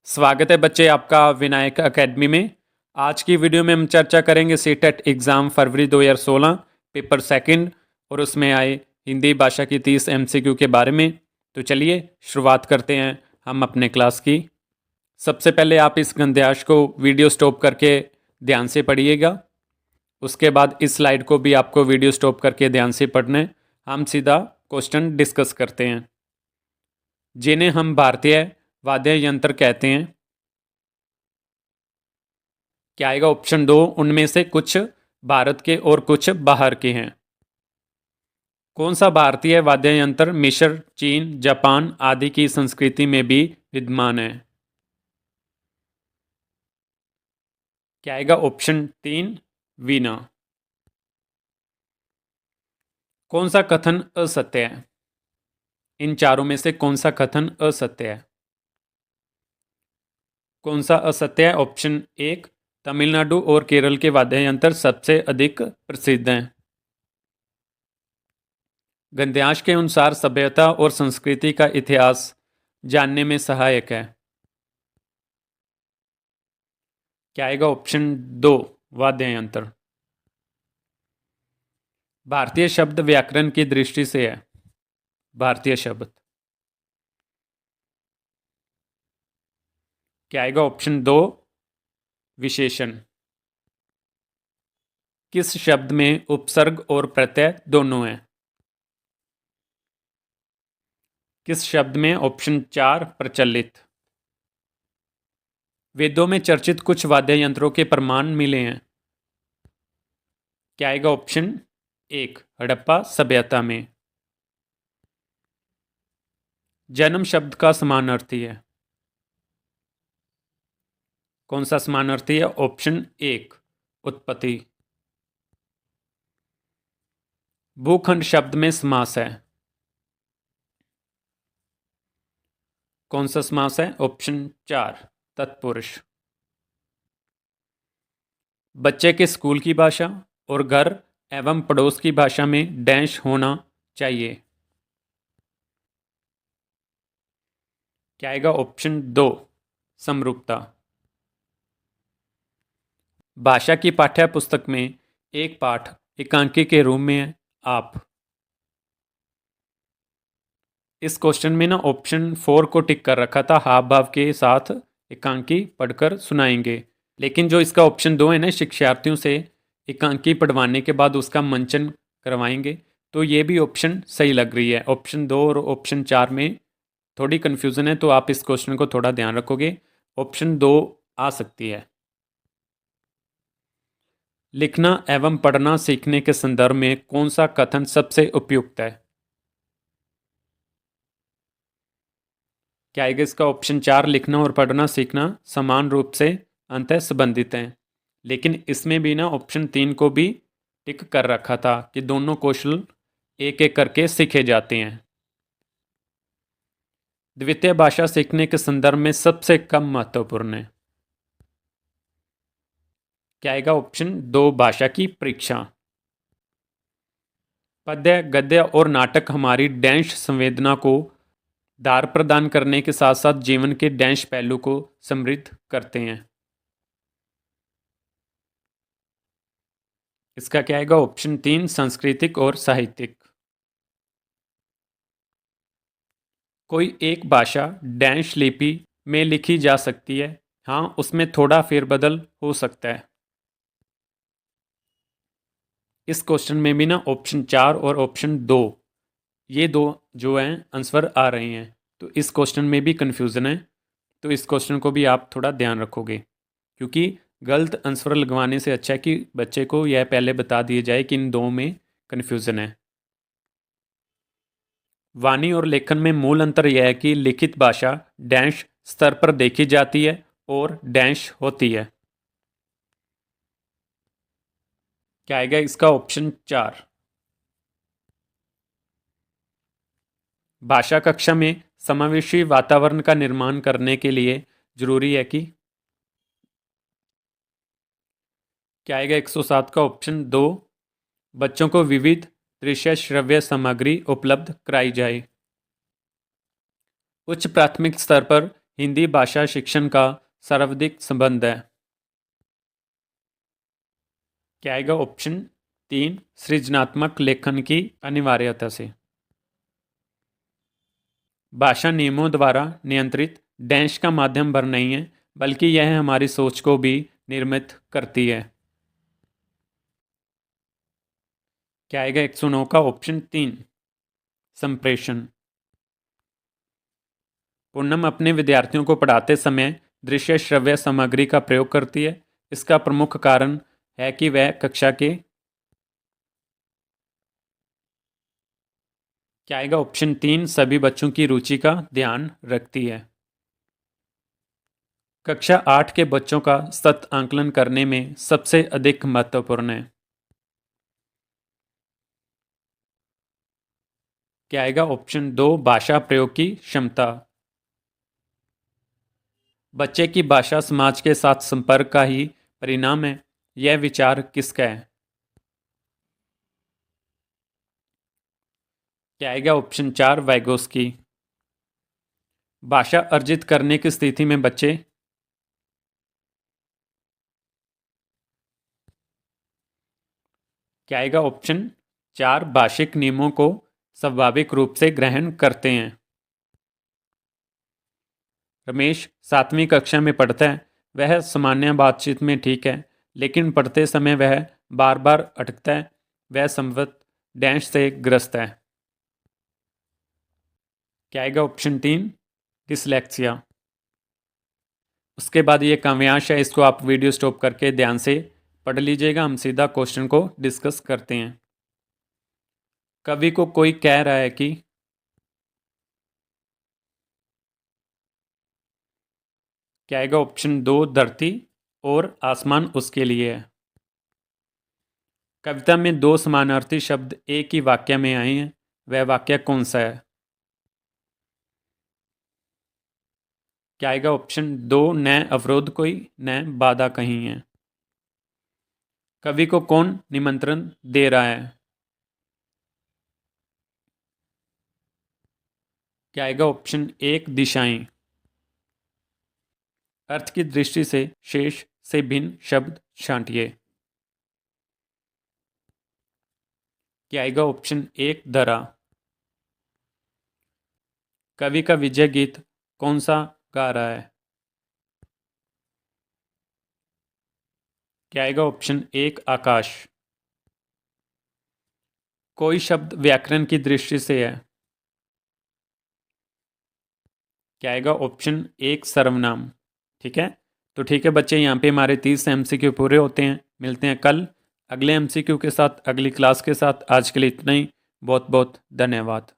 स्वागत है बच्चे आपका विनायक एकेडमी में। आज की वीडियो में हम चर्चा करेंगे सीटेट एग्ज़ाम फरवरी 2016 पेपर सेकंड और उसमें आए हिंदी भाषा की 30 एमसीक्यू के बारे में। तो चलिए शुरुआत करते हैं हम अपने क्लास की। सबसे पहले आप इस गद्यांश को वीडियो स्टॉप करके ध्यान से पढ़िएगा। उसके बाद इस स्लाइड को भी आपको वीडियो स्टॉप करके ध्यान से पढ़ना है। हम सीधा क्वेश्चन डिस्कस करते हैं। जिन्हें हम भारतीय वाद्य यंत्र कहते हैं, क्या आएगा? ऑप्शन 2, उनमें से कुछ भारत के और कुछ बाहर के हैं। कौन सा भारतीय वाद्य यंत्र मिस्र, चीन, जापान आदि की संस्कृति में भी विद्यमान है? क्या आएगा? ऑप्शन 3, वीणा। कौन सा कथन असत्य है? इन चारों में से कौन सा कथन असत्य है? कौन सा असत्य है? ऑप्शन 1, तमिलनाडु और केरल के वाद्य यंत्र सबसे अधिक प्रसिद्ध हैं। गद्यांश के अनुसार सभ्यता और संस्कृति का इतिहास जानने में सहायक है। क्या आएगा? ऑप्शन 2, वाद्य यंत्र। भारतीय शब्द व्याकरण की दृष्टि से है। भारतीय शब्द। क्या आएगा? ऑप्शन 2, विशेषण। किस शब्द में उपसर्ग और प्रत्यय दोनों हैं? किस शब्द में? ऑप्शन 4, प्रचलित। वेदों में चर्चित कुछ वाद्य यंत्रों के प्रमाण मिले हैं। क्या आएगा? ऑप्शन 1, हड़प्पा सभ्यता में। जन्म शब्द का समानार्थी है। कौन सा समानार्थी है? ऑप्शन 1, उत्पत्ति। भूखंड शब्द में समास है। कौन सा समास है? ऑप्शन 4, तत्पुरुष। बच्चे के स्कूल की भाषा और घर एवं पड़ोस की भाषा में डैश होना चाहिए। क्या आएगा? ऑप्शन 2, समरूपता। भाषा की पाठ्य पुस्तक में एक पाठ एकांकी के रूप में है। आप इस क्वेश्चन में ना ऑप्शन 4 को टिक कर रखा था, हाव भाव के साथ एकांकी पढ़कर सुनाएंगे। लेकिन जो इसका ऑप्शन 2 है ना, शिक्षार्थियों से एकांकी पढ़वाने के बाद उसका मंचन करवाएंगे, तो ये भी ऑप्शन सही लग रही है। ऑप्शन 2 और ऑप्शन 4 में थोड़ी कन्फ्यूज़न है, तो आप इस क्वेश्चन को थोड़ा ध्यान रखोगे। ऑप्शन 2 आ सकती है। लिखना एवं पढ़ना सीखने के संदर्भ में कौन सा कथन सबसे उपयुक्त है? क्या आएगा इसका? ऑप्शन 4, लिखना और पढ़ना सीखना समान रूप से अंतः संबंधित हैं। लेकिन इसमें भी ना ऑप्शन 3 को भी टिक कर रखा था कि दोनों कौशल एक एक करके सीखे जाते हैं। द्वितीय भाषा सीखने के संदर्भ में सबसे कम महत्वपूर्ण है। क्या आएगा? ऑप्शन 2, भाषा की परीक्षा। पद्य, गद्य और नाटक हमारी डैश संवेदना को धार प्रदान करने के साथ साथ जीवन के डैश पहलू को समृद्ध करते हैं। इसका क्या आएगा? ऑप्शन 3, सांस्कृतिक और साहित्यिक। कोई एक भाषा डैश लिपि में लिखी जा सकती है। हाँ, उसमें थोड़ा फेरबदल हो सकता है। इस क्वेश्चन में भी ना ऑप्शन 4 और ऑप्शन 2, ये दो जो हैं आंसर आ रहे हैं, तो इस क्वेश्चन में भी कन्फ्यूज़न है। तो इस क्वेश्चन को भी आप थोड़ा ध्यान रखोगे, क्योंकि गलत आंसर लगवाने से अच्छा है कि बच्चे को यह पहले बता दिया जाए कि इन दो में कन्फ्यूज़न है। वाणी और लेखन में मूल अंतर यह है कि लिखित भाषा डैश स्तर पर देखी जाती है और डैश होती है। क्या आएगा इसका? ऑप्शन 4। भाषा कक्षा में समावेशी वातावरण का निर्माण करने के लिए जरूरी है कि क्या आएगा? 107 का ऑप्शन 2, बच्चों को विविध दृश्य श्रव्य सामग्री उपलब्ध कराई जाए। उच्च प्राथमिक स्तर पर हिंदी भाषा शिक्षण का सर्वाधिक संबंध है? क्या आएगा ऑप्शन 3, सृजनात्मक लेखन की अनिवार्यता से। भाषा नियमों द्वारा नियंत्रित डैश का माध्यम भर नहीं है, बल्कि यह हमारी सोच को भी निर्मित करती है। क्या आएगा 109 का ऑप्शन 3, संप्रेषण। पूनम अपने विद्यार्थियों को पढ़ाते समय दृश्य श्रव्य सामग्री का प्रयोग करती है। इसका प्रमुख कारण है कि वह कक्षा के, क्या आएगा ऑप्शन 3, सभी बच्चों की रुचि का ध्यान रखती है। कक्षा 8 के बच्चों का सत आंकलन करने में सबसे अधिक महत्वपूर्ण है। क्या आएगा ऑप्शन 2, भाषा प्रयोग की क्षमता। बच्चे की भाषा समाज के साथ संपर्क का ही परिणाम है। यह विचार किसका है? क्या आएगा ऑप्शन 4, वाइगोस्की। भाषा अर्जित करने की स्थिति में बच्चे, क्या आएगा ऑप्शन 4, भाषिक नियमों को स्वाभाविक रूप से ग्रहण करते हैं। रमेश 7वीं कक्षा में पढ़ता है। वह सामान्य बातचीत में ठीक है, लेकिन पढ़ते समय वह बार बार अटकता है। वह संवत डैश से ग्रस्त है। क्या आएगा ऑप्शन 3, डिसलेक्सिया। उसके बाद ये काव्यांश है, इसको आप वीडियो स्टॉप करके ध्यान से पढ़ लीजिएगा। हम सीधा क्वेश्चन को डिस्कस करते हैं। कवि को कोई कह रहा है कि, क्या आएगा ऑप्शन 2, धरती और आसमान उसके लिए है। कविता में 2 समानार्थी शब्द एक ही वाक्य में आए हैं। वह वाक्य कौन सा है? क्या आएगा ऑप्शन 2, न अवरोध कोई न बाधा कहीं है। कवि को कौन निमंत्रण दे रहा है? क्या आएगा ऑप्शन 1, दिशाएं। अर्थ की दृष्टि से शेष से भिन्न शब्द छांटिए। क्या आएगा ऑप्शन 1, धरा। कवि का विजय गीत कौन सा गा रहा है? क्या आएगा ऑप्शन 1, आकाश। कोई शब्द व्याकरण की दृष्टि से है। क्या आएगा ऑप्शन 1, सर्वनाम। ठीक है, तो ठीक है बच्चे, यहाँ पे हमारे 30 MCQ पूरे होते हैं। मिलते हैं कल अगले MCQ के साथ, अगली क्लास के साथ। आज के लिए इतना ही। बहुत बहुत धन्यवाद।